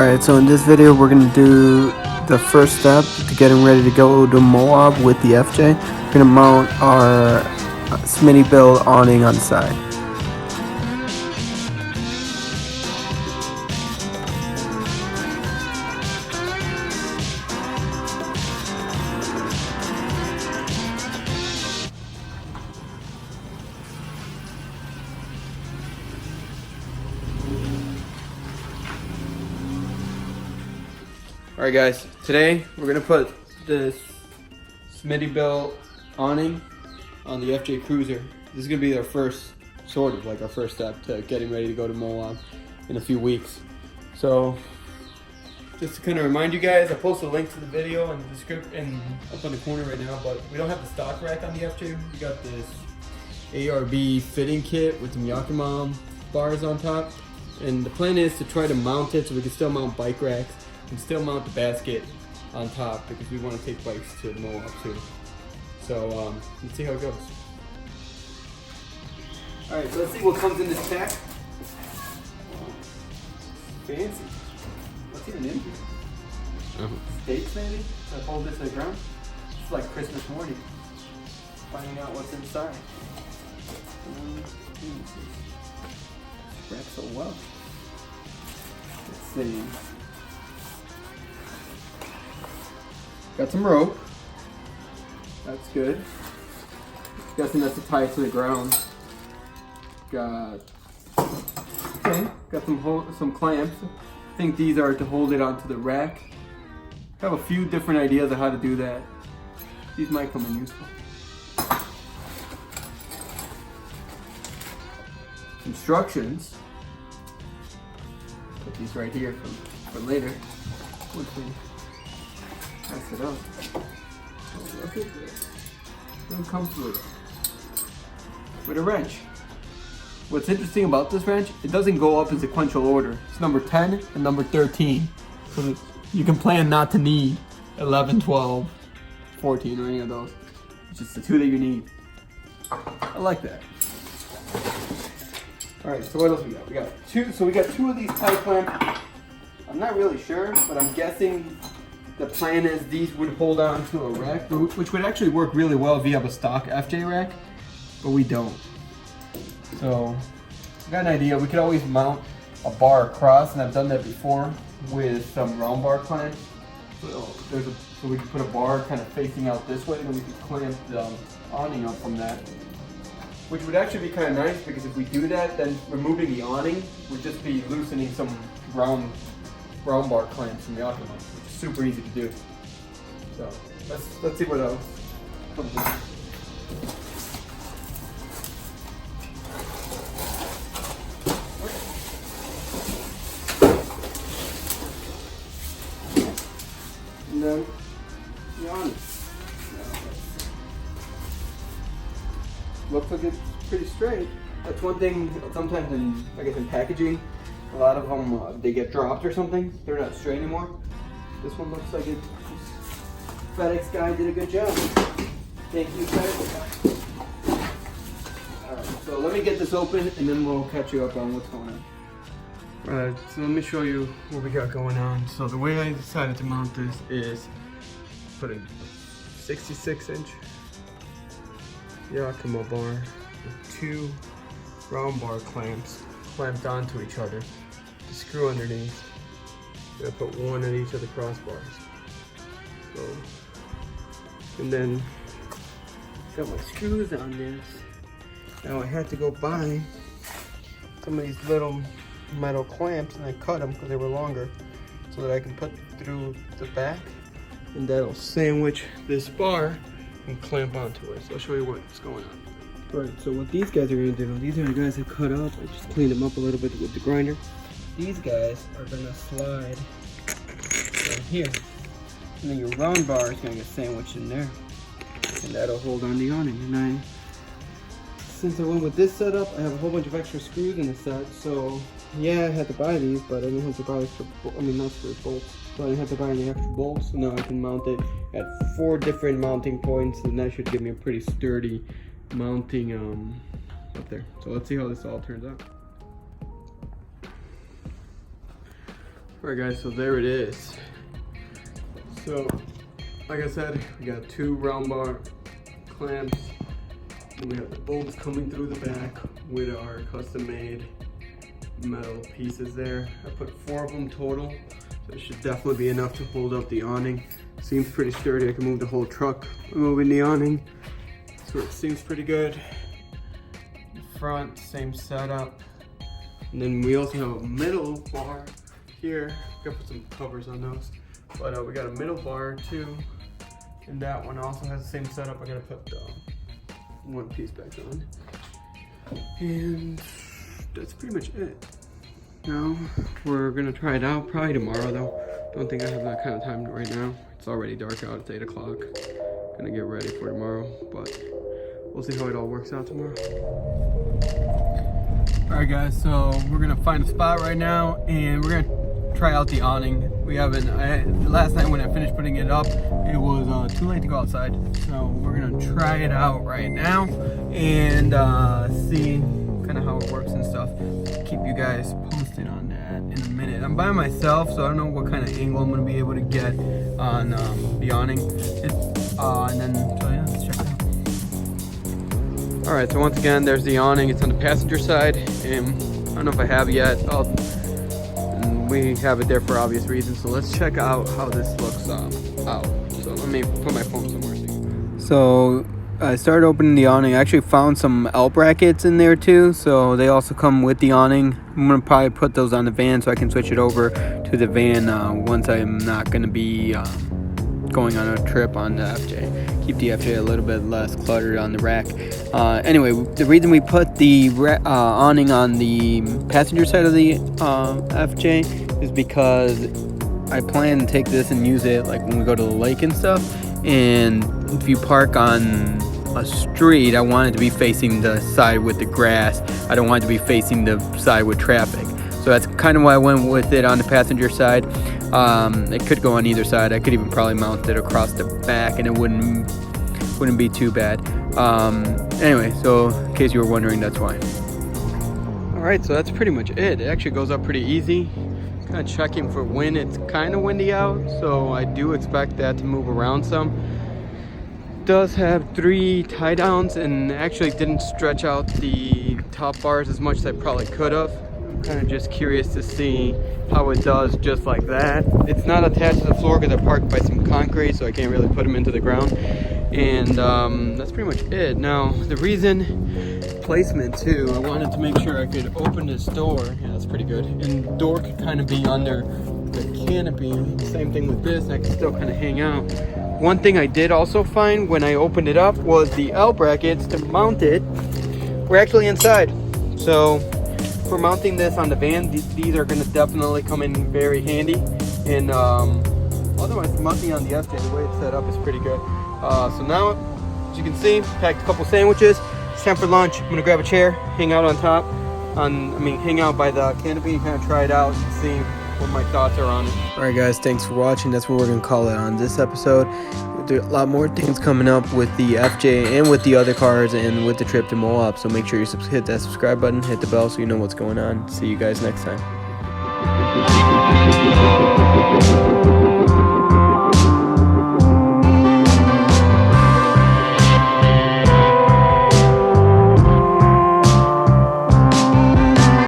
Alright, so in this video we're going to do the first step to getting ready to go to Moab with the FJ. We're going to mount our Smittybilt awning on the side. Alright guys, today we're going to put this Smittybilt awning on the FJ Cruiser. This is going to be our first, sort of like our first step to getting ready to go to Moab in a few weeks. So, just to kind of remind you guys, I posted a link to the video in the description up on the corner right now, but we don't have the stock rack on the FJ. We got this ARBFitting Kit with some Yakima bars on top. And the plan is to try to mount it so we can still mount bike racks and still mount the basket on top because we want to take bikes to Moab too. So let's see how it goes. Alright, so let's see what comes in this pack. Fancy. What's even in here? Steaks maybe? Should I hold this to the ground? It's like Christmas morning. Finding out what's inside. Wrapped so well. Let's see. Got some rope. That's good. Guessing that's to tie it to the ground. Got some clamps. I think these are to hold it onto the rack. I have a few different ideas of how to do that. These might come in useful. Instructions. Put these right here for later. Once we pass it up. Oh, look at this. It comes with a wrench. What's interesting about this wrench, it doesn't go up in sequential order. It's number 10 and number 13. So that you can plan not to need 11, 12, 14 or any of those. It's just the two that you need. I like that. Alright, so what else we got? We got two, so we got two of these tie clamps. I'm not really sure, but I'm guessing the plan is these would hold on to a rack, which would actually work really well if you have a stock FJ rack, but we don't. So, I got an idea. We could always mount a bar across, and I've done that before with some round bar clamps. So we can put a bar kind of facing out this way, and then we could clamp the awning up from that. Which would actually be kind of nice, because if we do that, then removing the awning would just be loosening some round bar clamps from Yakima, which is super easy to do. So let's see what else comes in. And then the awning. Looks like it's pretty straight. That's one thing. Sometimes in packaging, a lot of them they get dropped or something. They're not straight anymore. This one looks like it. FedEx guy did a good job. Thank you, FedEx guy. All right, so let me get this open and then we'll catch you up on what's going on. Alright, so let me show you what we got going on. So the way I decided to mount this is put a 66-inch Yakima bar with two round bar clamps clamped onto each other. The screw underneath. I'm gonna put one at each of the crossbars. So, and then got my screws on this. Now I had to go buy some of these little metal clamps, and I cut them because they were longer so that I can put through the back, and that'll sandwich this bar and clamp onto it. So I'll show you what's going on. Alright, so what these guys are going to do, these are the guys I cut up. I just cleaned them up a little bit with the grinder. These guys are going to slide right here, and then your round bar is going to get sandwiched in there, and that'll hold on the awning. And since I went with this setup, I have a whole bunch of extra screws in the set, so yeah, I had to buy these, but I didn't have to buy not for bolts. So I didn't have to buy any extra bolts, so now I can mount it at 4 different mounting points, and that should give me a pretty sturdy mounting up there. So let's see how this all turns out. Alright guys, so there it is. So, like I said, we got 2 round bar clamps. And we have the bolts coming through the back with our custom made metal pieces there. I put 4 of them total, so it should definitely be enough to hold up the awning. Seems pretty sturdy. I can move the whole truck moving the awning, so it seems pretty good. The front, same setup. And then we also have a middle bar here. Gotta put some covers on those, but we got a middle bar too, and that one also has the same setup. I gotta put the one piece back on, and that's pretty much it. Now we're gonna try it out probably tomorrow though. Don't think I have that kind of time right now. It's already dark out. It's 8 o'clock. Gonna get ready for tomorrow, but we'll see how it all works out tomorrow. All right guys, so we're gonna find a spot right now and we're gonna try out the awning. We haven't, last night when I finished putting it up, it was too late to go outside. So we're gonna try it out right now and see kind of how it works and stuff. Keep you guys posted on that in a minute. I'm by myself, so I don't know what kind of angle I'm gonna be able to get on the awning. And then, so yeah, let's check it out. All right, so once again, there's the awning. It's on the passenger side, and I don't know if I have yet. We have it there for obvious reasons, so let's check out how this looks out. So let me put my phone somewhere. So I started opening the awning. I actually found some L brackets in there too, so they also come with the awning. I'm gonna probably put those on the van so I can switch it over to the van once I'm not gonna be going on a trip on the FJ. Keep the FJ a little bit less cluttered on the rack. Anyway, the reason we put the awning on the passenger side of the FJ is because I plan to take this and use it like when we go to the lake and stuff. And if you park on a street, I want it to be facing the side with the grass. I don't want it to be facing the side with traffic. So that's kind of why I went with it on the passenger side. It could go on either side. I could even probably mount it across the back and it wouldn't be too bad. Anyway, so in case you were wondering, that's why. All right, so that's pretty much it. It actually goes up pretty easy. Kind of checking for wind. It's kind of windy out, so I do expect that to move around some. It does have 3 tie downs and actually didn't stretch out the top bars as much as I probably could have. I'm kind of just curious to see how it does just like that. It's not attached to the floor because I parked by some concrete, so I can't really put them into the ground. And that's pretty much it. Now, the reason placement too, I wanted to make sure I could open this door. Yeah, that's pretty good. And the door could kind of be under the canopy. Same thing with this, I can still kind of hang out. One thing I did also find when I opened it up was the L brackets to mount it were actually inside. So for mounting this on the van, these are going to definitely come in very handy. And otherwise, mounting on the FJ, the way it's set up is pretty good. So now, as you can see, packed a couple sandwiches. It's time for lunch. I'm gonna grab a chair, hang out on top, hang out by the canopy and kind of try it out and see what my thoughts are on it. All right, guys, thanks for watching. That's what we're gonna call it on this episode. There's a lot more things coming up with the FJ and with the other cars and with the trip to Moab. So make sure you hit that subscribe button, hit the bell so you know what's going on. See you guys next time.